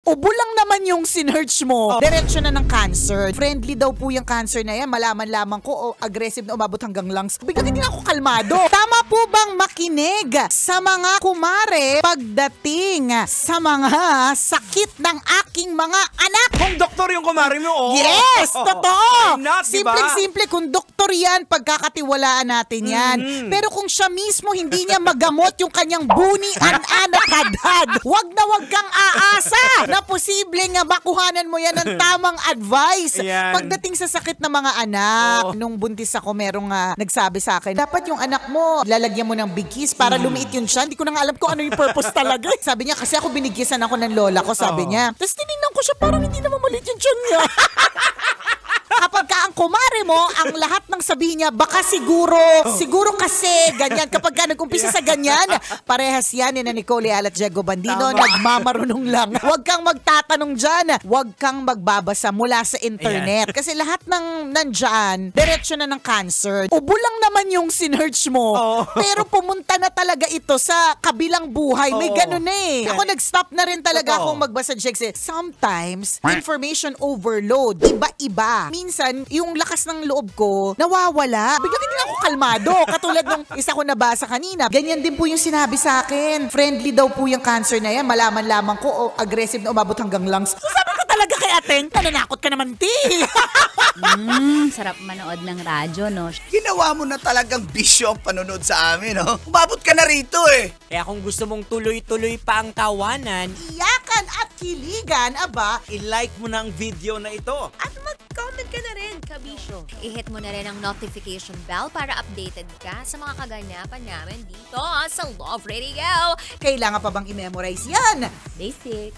Ubo lang naman yung sinearch mo. Diretso na ng cancer. Friendly daw po yung cancer na yan. Malaman lamang ko, aggressive na umabot hanggang lungs. Biglang hindi na ako kalmado. Tama po bang makinig sa mga kumare pagdating sa mga sakit ng aking mga anak? Kung doktor yung kumare mo, Yes! Totoo! Not, diba? Simple-simple, kung doktor yan, pagkakatiwalaan natin yan. Pero kung siya mismo hindi niya magamot yung kanyang bunian at hadhad, wag kang aasa na posibleng makuhanan mo yan ng tamang advice pagdating sa sakit ng mga anak. Nung buntis ako, merong nagsabi sa akin, dapat yung anak mo, lalagyan mo ng bigkis para lumiit yun siya. Hindi ko na nga alam kung ano yung purpose talaga. Sabi niya, kasi ako binigisan ako ng lola ko, sabi niya. Tapos tinignan ko siya, parang hindi naman maliit yung tiyan niya. Kapag ang kumare mo, ang lahat ng sabihin niya, baka siguro kasi, ganyan. Kapag ka nag-umpisa sa ganyan, parehas yan ni Nicole at Diego Bandino, nagmamarunong lang. Huwag kang magtatanong dyan. Huwag kang magbabasa mula sa internet. Kasi lahat ng nandyan, diretsyo na ng cancer. Ubo lang naman yung sinearch mo. Pero pumunta na talaga ito sa kabilang buhay. May ganun eh. Ako nag-stop na rin talaga akong magbasa kasi sometimes, information overload. Iba-iba. Minsan, yung lakas ng loob ko, nawawala. Biglang hindi na ako kalmado. Katulad nung isa ko nabasa kanina. Ganyan din po yung sinabi sa akin. Friendly daw po yung cancer na yan. Malaman lamang ko, aggressive na umabot hanggang lungs. So sabi ko talaga kay Ateng, nananakot ka naman, ti. Sarap manood ng radyo, no? Ginawa mo na talagang bisyo ang panonood sa amin, no? Umabot ka na rito, eh. Kaya kung gusto mong tuloy-tuloy pa ang tawanan, Iyakan at kiligan, aba. i-like mo na ang video na ito. At mag-comment ka na rin, kabisyo. I-hit mo na rin ang notification bell para updated ka sa mga kaganapan namin dito sa Love Radio. Kailangan pa bang i-memorize yan? Basic.